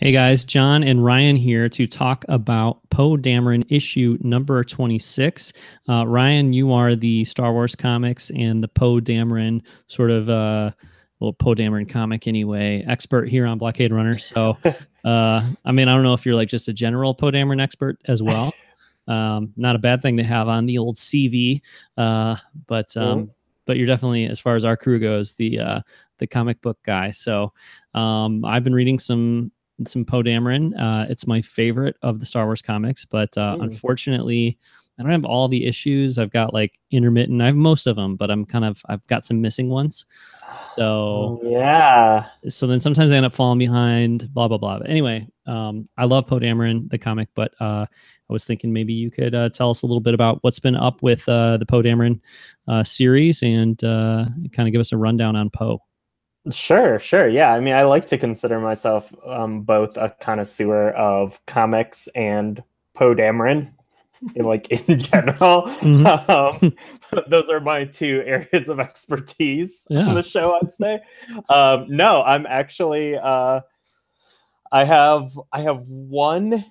Hey guys, John and Ryan here to talk about Poe Dameron issue number 26. Ryan, you are the Star Wars comics and the Poe Dameron sort of, Poe Dameron comic anyway, expert here on Blockade Runner. So, I mean, I don't know if you're like just a general Poe Dameron expert as well. Not a bad thing to have on the old CV, but you're definitely, as far as our crew goes, the comic book guy. So, I've been reading some Poe Dameron. It's my favorite of the Star Wars comics, but unfortunately, I don't have all the issues. I've got like intermittent. I have most of them, but I've got some missing ones. So Yeah. so then sometimes I end up falling behind. Blah blah blah. But anyway, I love Poe Dameron the comic, but I was thinking maybe you could tell us a little bit about what's been up with the Poe Dameron series and kind of give us a rundown on Poe. Sure. Yeah. I mean, I like to consider myself both a connoisseur of comics and Poe Dameron, in general. Mhm. Um, those are my two areas of expertise on Yeah. the show, I'd say. No, I'm actually I have one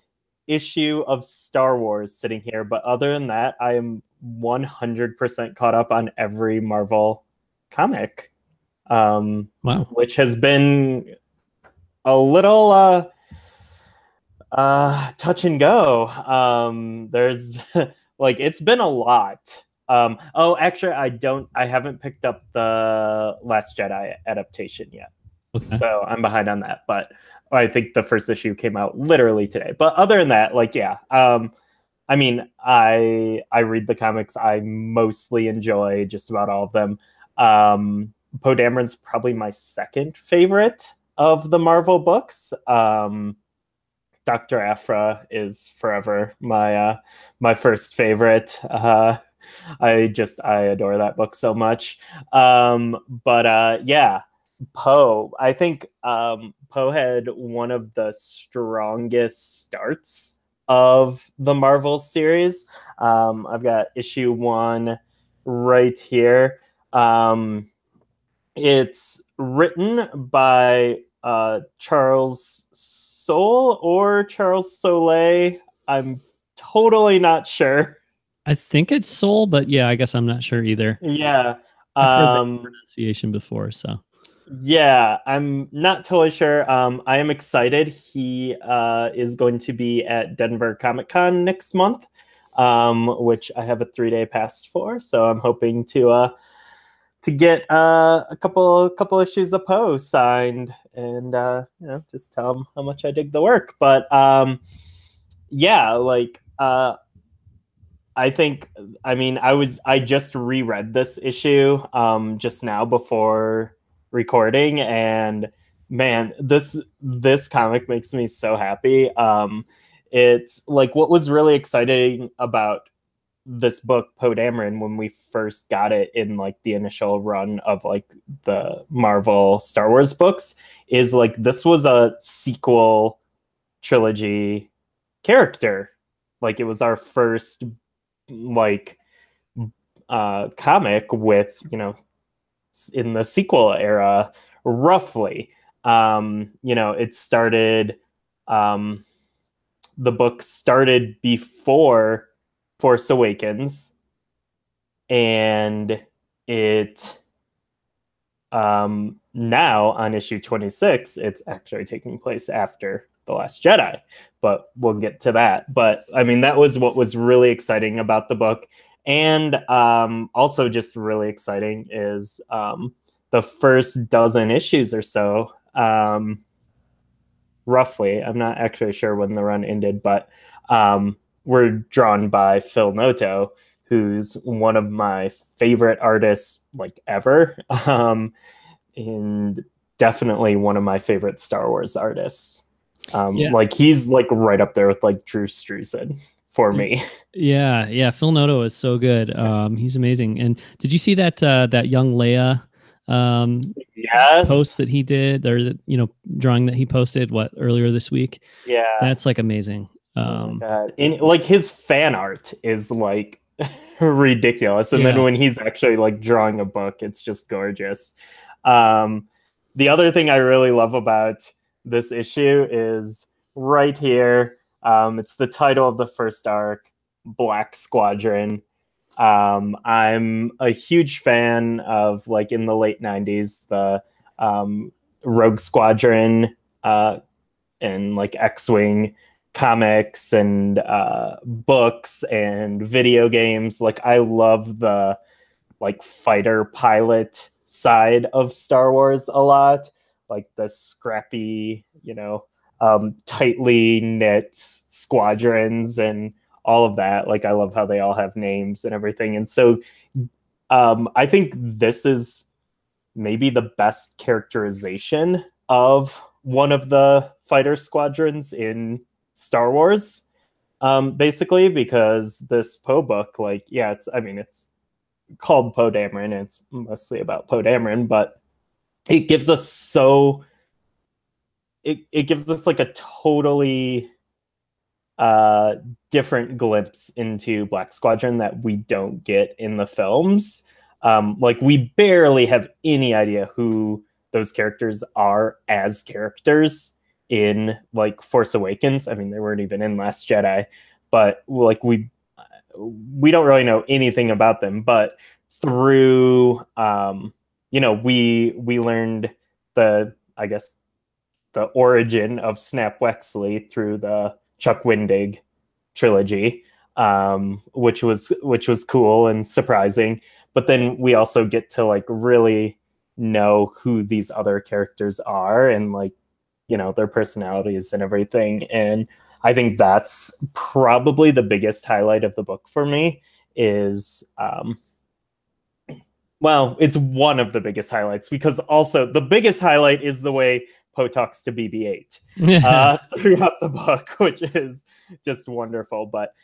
issue of Star Wars sitting here, but other than that, I am 100% caught up on every Marvel comic. Wow. Which has been a little touch and go. There's like it's been a lot. Oh, actually, I haven't picked up the Last Jedi adaptation yet, Okay. so I'm behind on that. But I think the first issue came out literally today. But other than that, like, yeah. I mean, I read the comics. I mostly enjoy just about all of them. Poe Dameron's probably my second favorite of the Marvel books. Dr. Aphra is forever my first favorite. I adore that book so much. But yeah, Poe. I think Poe had one of the strongest starts of the Marvel series. I've got issue 1 right here. It's written by Charles Soule or Charles Soule. I'm totally not sure. I think it's Soul, but yeah, I guess I'm not sure either. Yeah. I've heard the Um, pronunciation before, so yeah, I'm not totally sure. I am excited. He is going to be at Denver Comic Con next month, which I have a 3-day pass for. So I'm hoping to get a couple issues of Poe signed and just tell him how much I dig the work. But yeah, I think I mean I just reread this issue just now before recording, and man, this comic makes me so happy. It's like what was really exciting about this book, Poe Dameron, when we first got it in like the initial run of like the Marvel Star Wars books, is like this was a sequel trilogy character. Like it was our first like comic with, in the sequel era, roughly. It started the book started before Force Awakens, and it now on issue 26, it's actually taking place after The Last Jedi, but we'll get to that. But I mean, that was what was really exciting about the book. And also just really exciting is the first dozen issues or so, roughly, I'm not actually sure when the run ended, but were drawn by Phil Noto, who's one of my favorite artists like ever. And definitely one of my favorite Star Wars artists. yeah. Like he's like right up there with like Drew Struzan for Y- me. yeah. Phil Noto is so good. He's amazing. And did you see that young Leia um, post Yes. that he did, or drawing that he posted earlier this week? Yeah. That's like amazing. Oh my god. And like his fan art is like ridiculous. And then Yeah. when he's actually like drawing a book, it's just gorgeous. Um the other thing I really love about this issue is right here. It's the title of the first arc, Black Squadron. I'm a huge fan of, like, in the late 90s, the Rogue Squadron and like X-Wing comics and books and video games. Like, I love the like fighter pilot side of Star Wars a lot, like the scrappy, tightly knit squadrons and all of that. Like, I love how they all have names and everything. And so I think this is maybe the best characterization of one of the fighter squadrons in Star Wars, basically, because this Poe book, like, yeah, it's called Poe Dameron, and it's mostly about Poe Dameron, but it gives us it gives us like a totally different glimpse into Black Squadron that we don't get in the films. Like, we barely have any idea who those characters are as characters in like Force Awakens. I mean, they weren't even in Last Jedi, but like we don't really know anything about them. But through we learned the origin of Snap Wexley through the Chuck Wendig trilogy, which was cool and surprising. But then we also get to like really know who these other characters are and like, their personalities and everything. And I think that's probably the biggest highlight of the book for me is, it's one of the biggest highlights, because also the biggest highlight is the way Poe talks to BB-8 throughout the book, which is just wonderful. But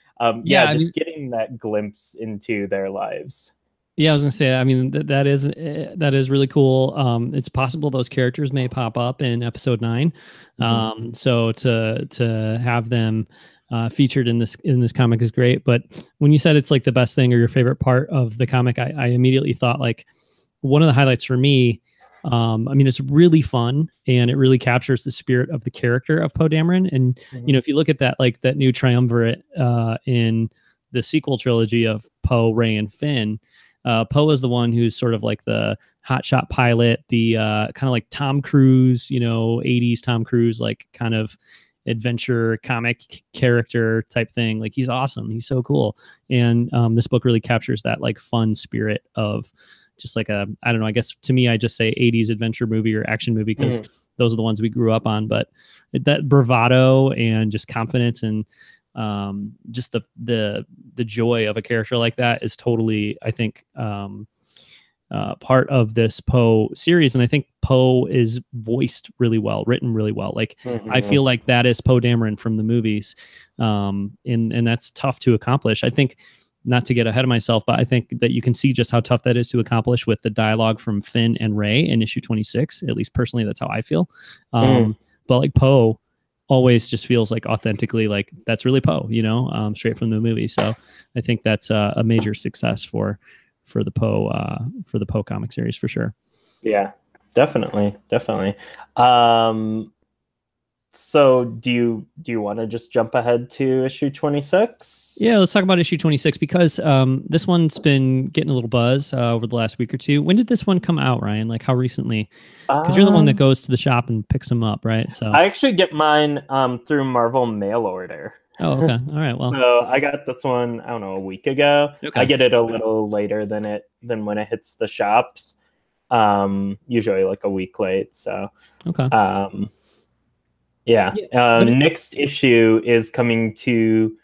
getting that glimpse into their lives. Yeah, I was gonna say, I mean, that is really cool. It's possible those characters may pop up in episode 9. So to have them featured in this comic is great. But when you said it's like the best thing or your favorite part of the comic, I immediately thought like one of the highlights for me. I mean, it's really fun and it really captures the spirit of the character of Poe Dameron. And if you look at that, like that new triumvirate in the sequel trilogy of Poe, Rey, and Finn. Poe is the one who's sort of like the hotshot pilot, the kind of like Tom Cruise, 80s Tom Cruise, like kind of adventure comic character type thing. Like, he's awesome. He's so cool. And this book really captures that like fun spirit of just like I don't know, I guess to me, I just say 80s adventure movie or action movie because those are the ones we grew up on. But that bravado and just confidence and just the joy of a character like that is totally, I think, part of this Poe series. And I think Poe is voiced really well, written really well. Like, I feel like that is Poe Dameron from the movies. And that's tough to accomplish. I think, not to get ahead of myself, but I think that you can see just how tough that is to accomplish with the dialogue from Finn and Rey in issue 26. At least personally, that's how I feel. But like Poe always just feels like authentically like that's really Poe, straight from the movie. So I think that's a major success for the Poe comic series for sure. Yeah, definitely. So do you want to just jump ahead to issue 26? Yeah, let's talk about issue 26 because this one's been getting a little buzz over the last week or two. When did this one come out, Ryan? Like, how recently? Because you're the one that goes to the shop and picks them up, right? So I actually get mine through Marvel mail order. Oh, okay. All right. Well, so I got this one, I don't know, a week ago. Okay. I get it a little later than when it hits the shops. Usually like a week late. So okay. Yeah. Next issue is coming to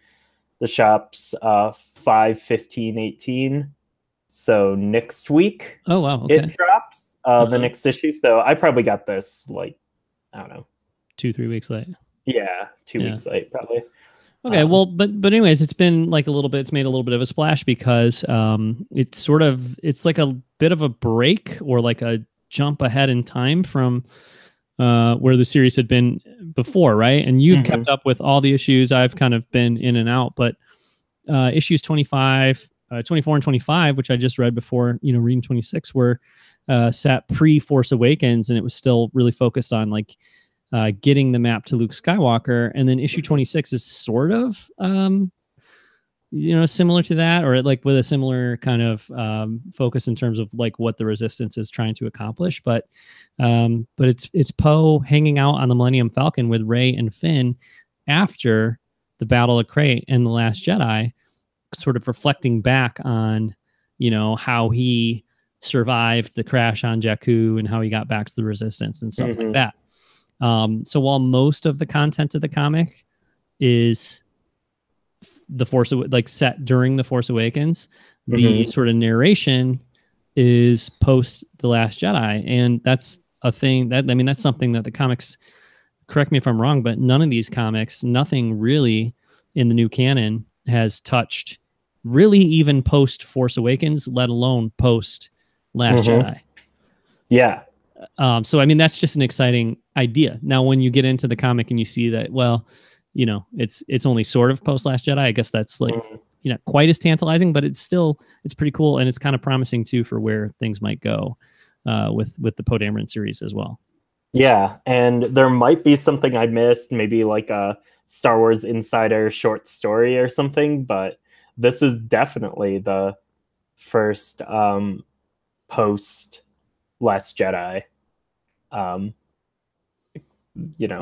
the shops 5/15/18. So next week. Oh wow. Okay. It drops the next issue. So I probably got this like, I don't know, 2-3 weeks late. Yeah, 2 weeks late probably. Okay, well, but anyways, it's been like it's made a little bit of a splash because it's like a bit of a break or like a jump ahead in time from where the series had been before, right? And you've kept up with all the issues. I've kind of been in and out, but issues 24 and 25, which I just read before, reading 26, were set pre-Force Awakens, and it was still really focused on like getting the map to Luke Skywalker, and then issue 26 is sort of similar to that, or like with a similar kind of focus in terms of like what the Resistance is trying to accomplish. But it's Poe hanging out on the Millennium Falcon with Rey and Finn after the Battle of Crate and the Last Jedi, sort of reflecting back on how he survived the crash on Jakku and how he got back to the Resistance and stuff like that. So while most of the content of the comic is the Force, like set during the Force Awakens, the sort of narration is post the Last Jedi, and that's a thing that's something that the comics, correct me if I'm wrong, but none of these comics, nothing really in the new canon has touched, really, even post Force Awakens, let alone post Last Jedi. Yeah. So I mean, that's just an exciting idea. Now, when you get into the comic and you see that, well, it's only sort of post Last Jedi, I guess that's like not quite as tantalizing, but it's pretty cool, and it's kind of promising too for where things might go with the Poe Dameron series as well. Yeah, and there might be something I missed, maybe like a Star Wars Insider short story or something, but this is definitely the first post Last Jedi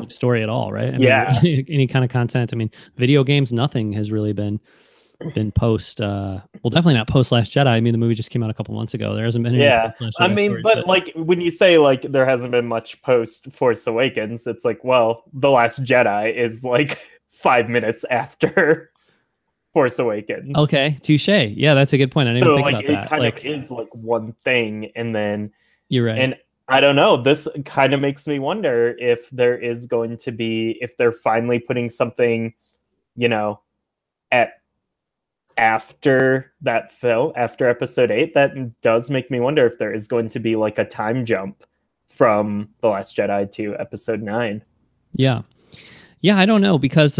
story at all, right? I mean, any kind of content. I mean, video games, nothing has really been post well, definitely not post Last Jedi. I mean, the movie just came out a couple months ago. There hasn't been any I mean, but like when you say like there hasn't been much post Force Awakens, it's like, well, The Last Jedi is like 5 minutes after Force Awakens. Okay, touche. Yeah, that's a good point. I didn't even think about that. It kind of is like one thing, and then you're right. And I don't know. This kind of makes me wonder if there is going to be, if they're finally putting something, after that film, after Episode 8. That does make me wonder if there is going to be like a time jump from The Last Jedi to Episode 9. Yeah, I don't know, because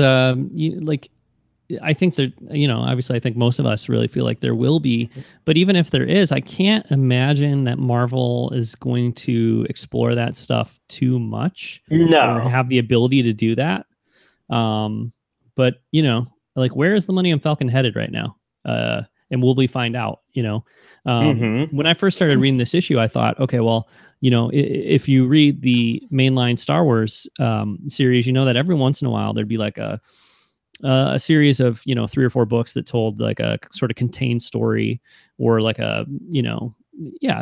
I think that, obviously I think most of us really feel like there will be, but even if there is, I can't imagine that Marvel is going to explore that stuff too much. No. Or have the ability to do that. But, like, where is the Millennium Falcon headed right now? And will we find out, when I first started reading this issue, I thought, okay, well, if you read the mainline Star Wars series, that every once in a while there'd be like a series of 3 or 4 books that told like a sort of contained story, or like a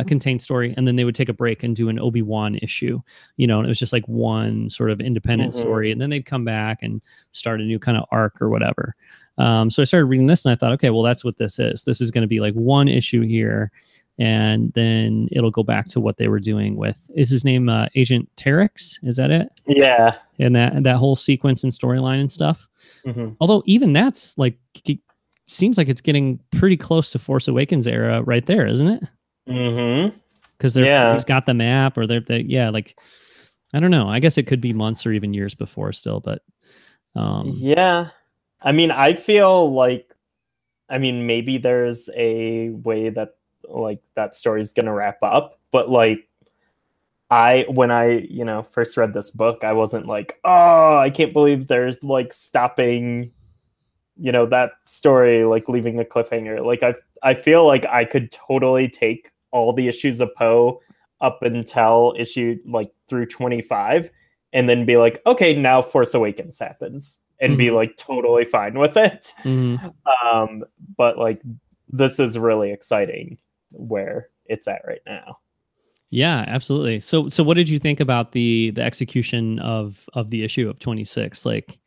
contained story, and then they would take a break and do an Obi-Wan issue, and it was just like one sort of independent story, and then they'd come back and start a new kind of arc or whatever. So I started reading this and I thought, okay, well, that's what this is. This is going to be like one issue here, and then it'll go back to what they were doing with, is his name Agent Terex? Is that it? Yeah. And that whole sequence and storyline and stuff. Although even that's like, it seems like it's getting pretty close to Force Awakens era right there, isn't it? Because he's got the map, or like, I don't know. I guess it could be months or even years before still, but yeah. I mean, I feel like, maybe there's a way that like that story's gonna wrap up, but like when I first read this book, I wasn't like, oh, I can't believe there's like stopping that story, like leaving a cliffhanger. Like I feel like I could totally take all the issues of Poe up until issue like through 25, and then be like, okay, now Force Awakens happens, and be like totally fine with it. But like this is really exciting where it's at right now. Yeah, absolutely. So what did you think about the execution of the issue of 26? Like,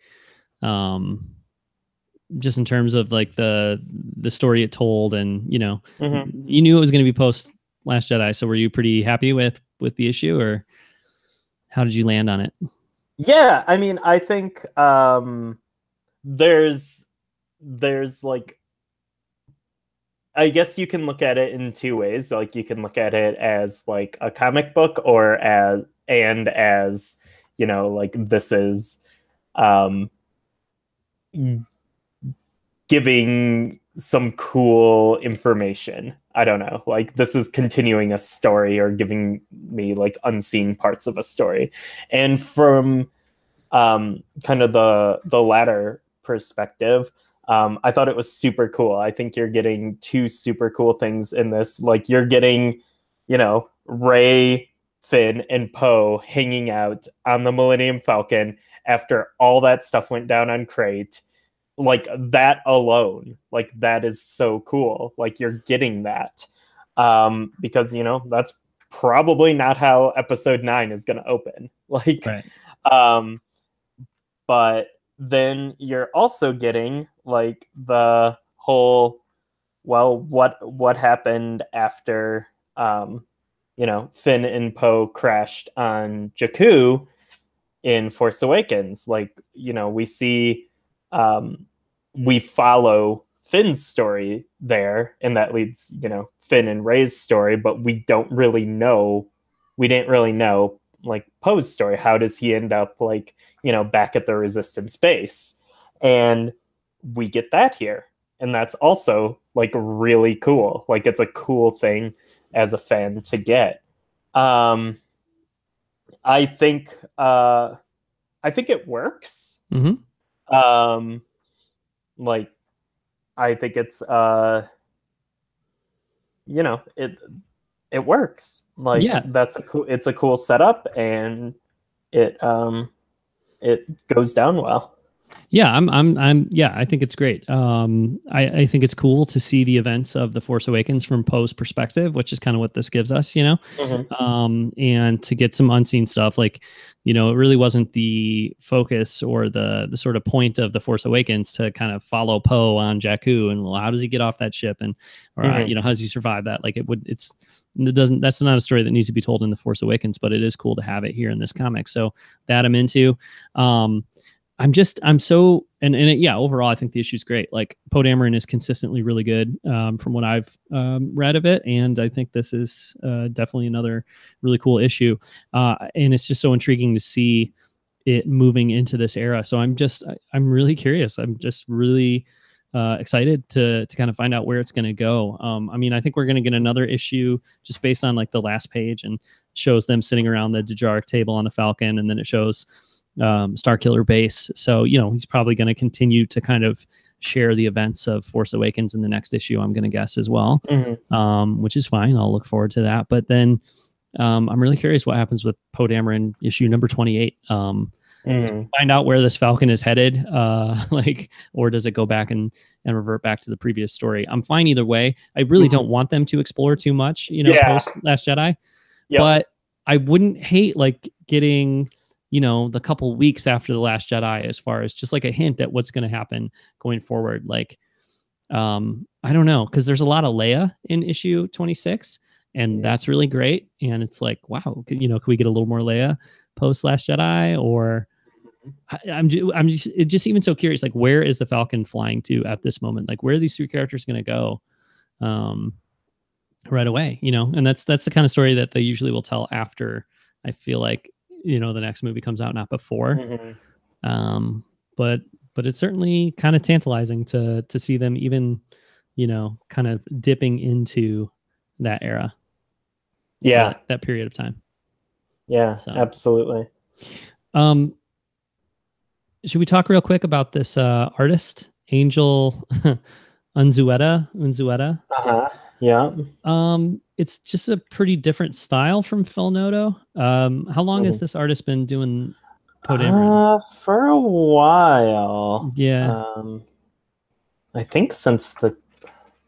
just in terms of like the story it told, and you knew it was going to be post Last Jedi. So were you pretty happy with the issue, or how did you land on it? Yeah, I mean, I think there's like, I guess you can look at it in 2 ways. Like you can look at it as like a comic book, or as like this is giving some cool information I don't know, like this is continuing a story or giving me like unseen parts of a story. And from kind of the latter perspective, I thought it was super cool. I think you're getting two super cool things in this. Like you're getting, you know, Rey, Finn, and Poe hanging out on the Millennium Falcon after all that stuff went down on Crate. Like that alone, like that is so cool. Like you're getting that. Because you know, that's probably not how episode 9 is gonna open. Like Right. But then you're also getting like the whole, well, what happened after you know, Finn and Poe crashed on Jakku in Force Awakens. Like, you know, we see we follow Finn's story there, and that leads, you know, Finn and Rey's story, but we didn't really know like Poe's story. How does he end up like, you know, back at the Resistance base? And we get that here. And that's also like really cool. Like it's a cool thing as a fan to get. I think it works. Mm-hmm. Like I think it's you know, it works. Like Yeah. it's a cool setup, and it goes down well. Yeah, yeah, I think it's great. I think it's cool to see the events of The Force Awakens from Poe's perspective, which is kind of what this gives us, you know. Mm-hmm. And to get some unseen stuff, like, you know, it really wasn't the focus or the sort of point of The Force Awakens to kind of follow Poe on Jakku and, well, how does he get off that ship, and or Mm-hmm. you know, how does he survive that? Like that's not a story that needs to be told in The Force Awakens, but it is cool to have it here in this comic. So that I'm into. I'm so, yeah, overall, I think the issue is great. Like Poe Dameron is consistently really good from what I've read of it. And I think this is definitely another really cool issue. And it's just so intriguing to see it moving into this era. So I'm really curious. I'm just really excited to kind of find out where it's going to go. I mean, I think we're going to get another issue just based on like the last page, and shows them sitting around the Dejaric table on the Falcon. And then it shows Starkiller base. So, you know, he's probably going to continue to kind of share the events of Force Awakens in the next issue, I'm going to guess as well. Mm-hmm. Which is fine. I'll look forward to that. But then I'm really curious what happens with Poe Dameron issue number 28. To find out where this Falcon is headed, like, or does it go back and revert back to the previous story? I'm fine either way. I really don't want them to explore too much, you know, post Last Jedi. Yep. But I wouldn't hate like getting, you know, the couple weeks after The Last Jedi, as far as just like a hint at what's going to happen going forward. Like, I don't know, because there's a lot of Leia in issue 26, and that's really great. And it's like, wow, you know, can we get a little more Leia post Last Jedi? Or I'm just even so curious, like, where is the Falcon flying to at this moment? Like, where are these three characters going to go right away? You know, and that's the kind of story that they usually will tell after, I feel like, you know, the next movie comes out, not before. But it's certainly kind of tantalizing to see them even, you know, kind of dipping into that era. Yeah. That period of time. Yeah, so. Absolutely. Should we talk real quick about this artist, Angel Unzueta? Yeah. It's just a pretty different style from Phil Noto. How long has this artist been doing Poe Dameron? For a while. Yeah. I think since I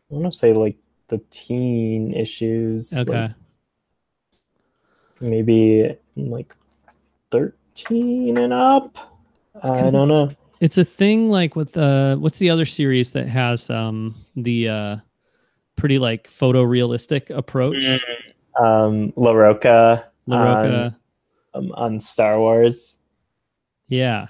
want to say like the teen issues. Okay. Like maybe like 13 and up. I don't know. It's a thing like with what's the other series that has the pretty like photorealistic approach? La Roca on Star Wars. Yeah.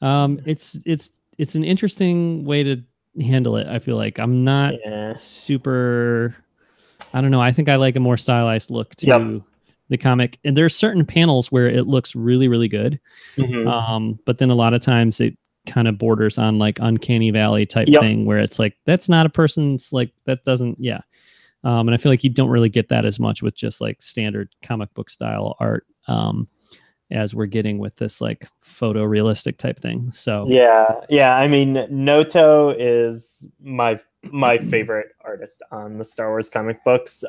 It's an interesting way to handle it. I feel like I'm not super, I don't know. I think I like a more stylized look to the comic, and there's certain panels where it looks really, really good. But then a lot of times it kind of borders on like Uncanny Valley type thing, where it's like, that's not a person's, like, that doesn't. And I feel like you don't really get that as much with just like standard comic book style art, as we're getting with this like photorealistic type thing. So yeah. I mean, Noto is my favorite artist on the Star Wars comic books.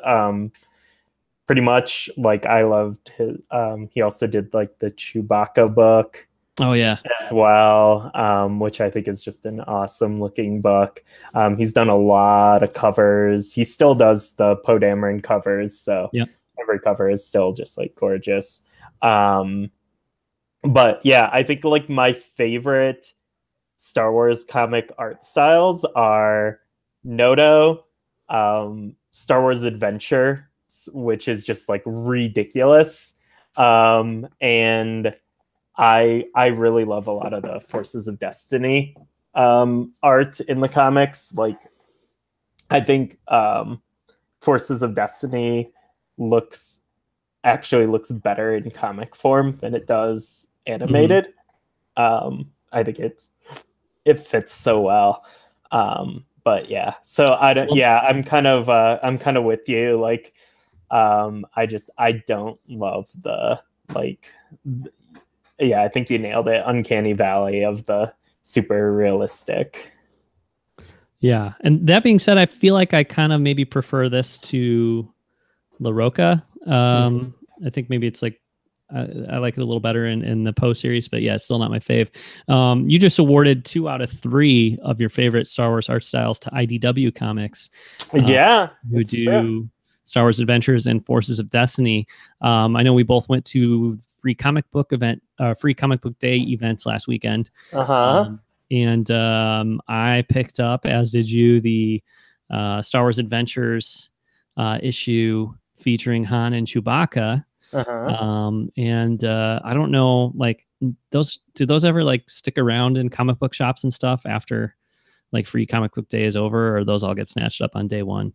Pretty much, like, I loved his. He also did like the Chewbacca book. Oh yeah, as well, which I think is just an awesome looking book. He's done a lot of covers. He still does the Poe Dameron covers, so yep. every cover is still just like gorgeous. But yeah, I think like my favorite Star Wars comic art styles are Noto, Star Wars Adventure, which is just like ridiculous, and I really love a lot of the Forces of Destiny art in the comics. Like, I think Forces of Destiny actually looks better in comic form than it does animated. I think it fits so well. But yeah, so I'm kind of with you. Like, I don't love the like. Yeah, I think you nailed it. Uncanny Valley of the super realistic. Yeah. And that being said, I feel like I kind of maybe prefer this to La Roca. I think maybe it's like, I like it a little better in the Poe series, but yeah, it's still not my fave. You just awarded 2 out of 3 of your favorite Star Wars art styles to IDW Comics. Who do true. Star Wars Adventures and Forces of Destiny. I know we both went to free comic book day events last weekend. And I picked up, as did you, the Star Wars Adventures issue featuring Han and Chewbacca. And I don't know, like, do those ever like stick around in comic book shops and stuff after like free comic book day is over, or those all get snatched up on day one?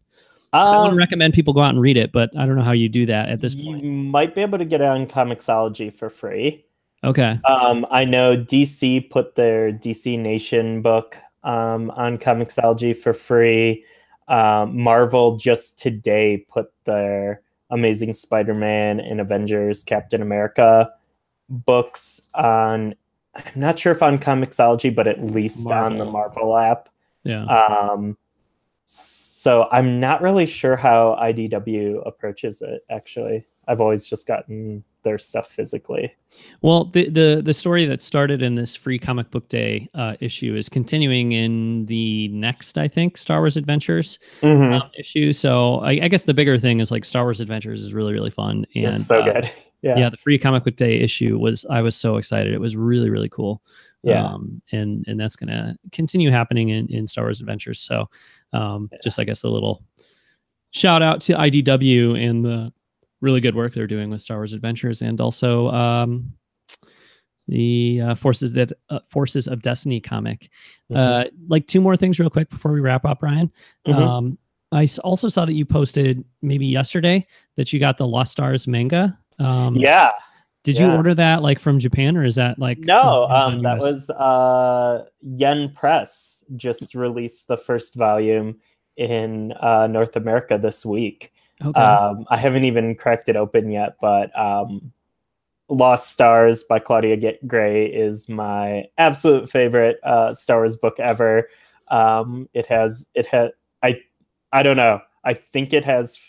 So I would recommend people go out and read it, but I don't know how you do that at this point. You might be able to get it on Comixology for free. Okay. I know DC put their DC Nation book on Comixology for free. Marvel just today put their Amazing Spider-Man and Avengers Captain America books on. I'm not sure if on Comixology, but at least on the Marvel app. Yeah. So I'm not really sure how IDW approaches it, actually. I've always just gotten their stuff physically. Well, the story that started in this free comic book day issue is continuing in the next, I think, Star Wars Adventures issue. So I guess the bigger thing is like Star Wars Adventures is really, really fun. And it's so good. Yeah, the free comic book day issue I was so excited. It was really, really cool. Yeah. And that's going to continue happening in Star Wars Adventures. So just, I guess, a little shout out to IDW and the really good work they're doing with Star Wars Adventures, and also the Forces of Destiny comic. Like 2 more things real quick before we wrap up, Ryan. I also saw that you posted maybe yesterday that you got the Lost Stars manga. Did you order that like from Japan, or is that like no? That was Yen Press just released the first volume in North America this week. Okay. I haven't even cracked it open yet, but Lost Stars by Claudia Gray is my absolute favorite Star Wars book ever. I don't know. I think it has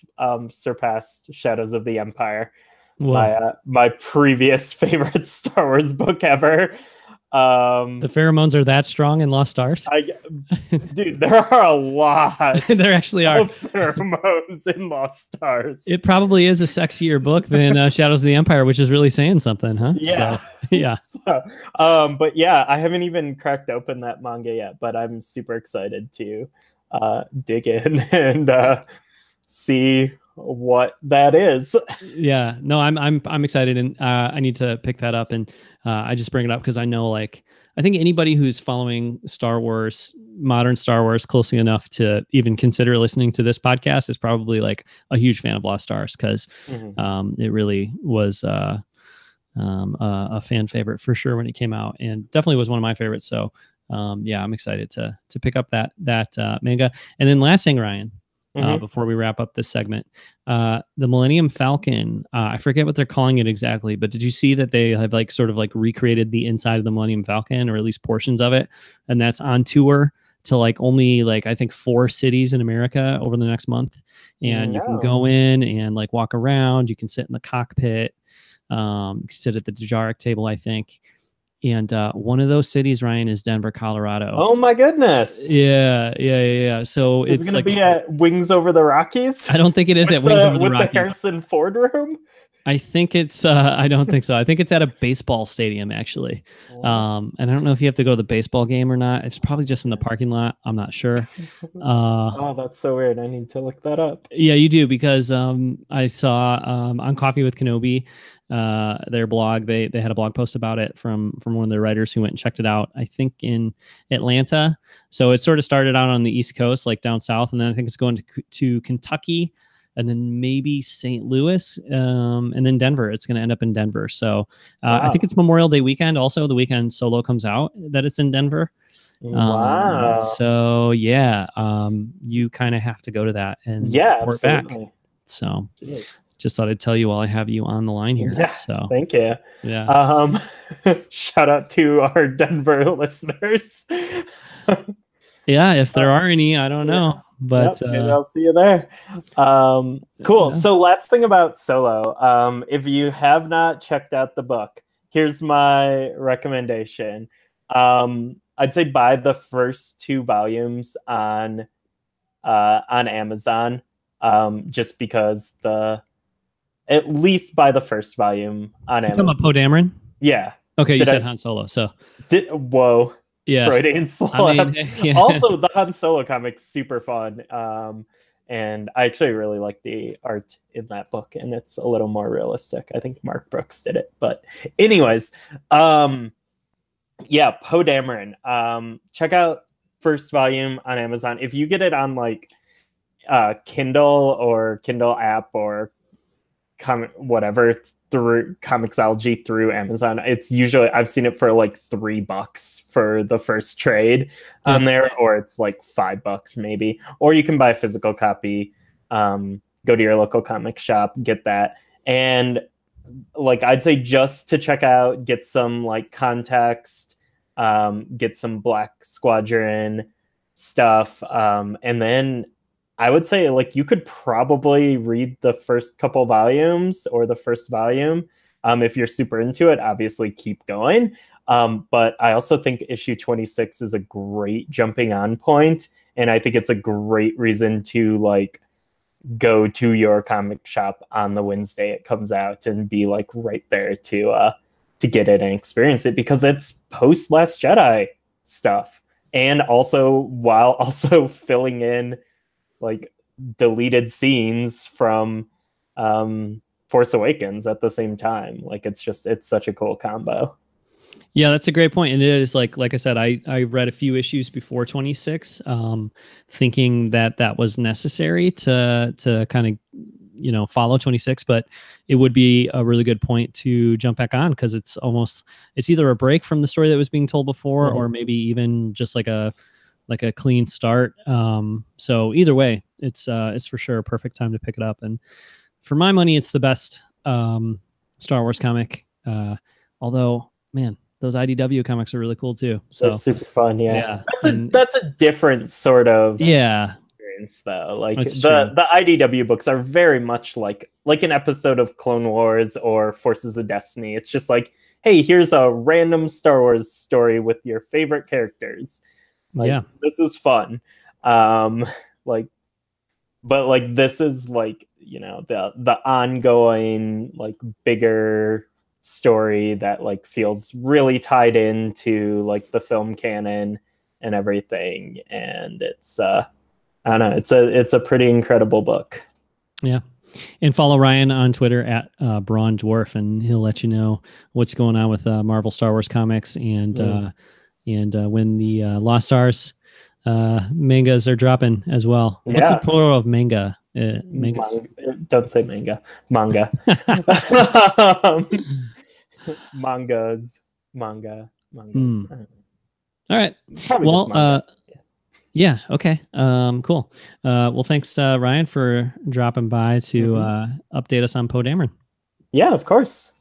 surpassed Shadows of the Empire, my previous favorite Star Wars book ever. The pheromones are that strong in Lost Stars? Dude, there are a lot. There actually are of pheromones in Lost Stars. It probably is a sexier book than Shadows of the Empire, which is really saying something, huh? Yeah. So, yeah. But yeah, I haven't even cracked open that manga yet, but I'm super excited to dig in and see what that is. Yeah, no, I'm excited, and I need to pick that up. And I just bring it up because I know, like, I think anybody who's following Star Wars, modern Star Wars, closely enough to even consider listening to this podcast is probably like a huge fan of Lost Stars, because it really was a fan favorite for sure when it came out, and definitely was one of my favorites. So yeah, I'm excited to pick up that manga. And then last thing, Ryan, before we wrap up this segment. The Millennium Falcon, I forget what they're calling it exactly, but did you see that they have like sort of like recreated the inside of the Millennium Falcon, or at least portions of it, and that's on tour to like only like I think 4 cities in America over the next month, and you can go in and like walk around. You can sit in the cockpit, you can sit at the Dejaric table, I think. And one of those cities, Ryan, is Denver, Colorado. Oh my goodness! Yeah. So it's going to be at Wings Over the Rockies. I don't think it is at Wings Over the Rockies. With the Harrison Ford room. I think it's. I don't think so. I think it's at a baseball stadium, actually. And I don't know if you have to go to the baseball game or not. It's probably just in the parking lot. I'm not sure. Oh, that's so weird. I need to look that up. Yeah, you do, because I saw on Coffee with Kenobi, their blog. They had a blog post about it from one of their writers who went and checked it out, I think in Atlanta. So it sort of started out on the East Coast, like down south, and then I think it's going to Kentucky, and then maybe St. Louis, and then Denver. It's going to end up in Denver. So I think it's Memorial Day weekend. Also, the weekend Solo comes out that it's in Denver. Wow. So yeah, you kind of have to go to that and report back. So just thought I'd tell you while I have you on the line here. Yeah, so thank you. Yeah. Shout out to our Denver listeners. Yeah, if there are any, I don't know. But maybe I'll see you there. Cool. So last thing about Solo. If you have not checked out the book, here's my recommendation. I'd say buy the first 2 volumes on Amazon. Just because at least buy the first volume on Amazon. Talking about Poe Dameron? Yeah. Okay, you said Han Solo. So whoa. Yeah. Freudian slip. I mean, yeah. Also, the Han Solo comic's super fun. And I actually really like the art in that book, and it's a little more realistic. I think Mark Brooks did it. But anyways, Poe Dameron. Check out first volume on Amazon. If you get it on like Kindle or Kindle app or whatever through Comixology through Amazon, it's usually, I've seen it for like $3 for the first trade on there, or it's like $5 maybe, or you can buy a physical copy. Go to your local comic shop, get that. And like, I'd say just to check out, get some like context, get some Black Squadron stuff. And then I would say like you could probably read the first couple volumes or the first volume. If you're super into it, obviously keep going. But I also think issue 26 is a great jumping on point. And I think it's a great reason to like go to your comic shop on the Wednesday it comes out and be like right there to get it and experience it, because it's post Last Jedi stuff. And also while also filling in like deleted scenes from Force Awakens at the same time. Like it's such a cool combo. Yeah, that's a great point. And it is like I said, I read a few issues before 26, thinking that was necessary to kind of, follow 26, but it would be a really good point to jump back on, because it's either a break from the story that was being told before, or maybe even just like a clean start. So either way, it's for sure a perfect time to pick it up. And for my money, it's the best Star Wars comic. Although, man, those IDW comics are really cool too. So they're super fun. Yeah. That's a different sort of experience though. Like the IDW books are very much like an episode of Clone Wars or Forces of Destiny. It's just like, hey, here's a random Star Wars story with your favorite characters. Like, this is fun. But like this is like, the ongoing like bigger story that like feels really tied into like the film canon and everything. And it's I don't know, it's a pretty incredible book. Yeah. And follow Ryan on Twitter at Braun Dwarf, and he'll let you know what's going on with Marvel Star Wars comics and when the Lost Stars mangas are dropping as well. What's the plural of manga? Don't say manga. Manga. Mangas. All right. Probably Yeah. Okay. Cool. Well, thanks, Ryan, for dropping by to Mhm. update us on Poe Dameron. Yeah, of course.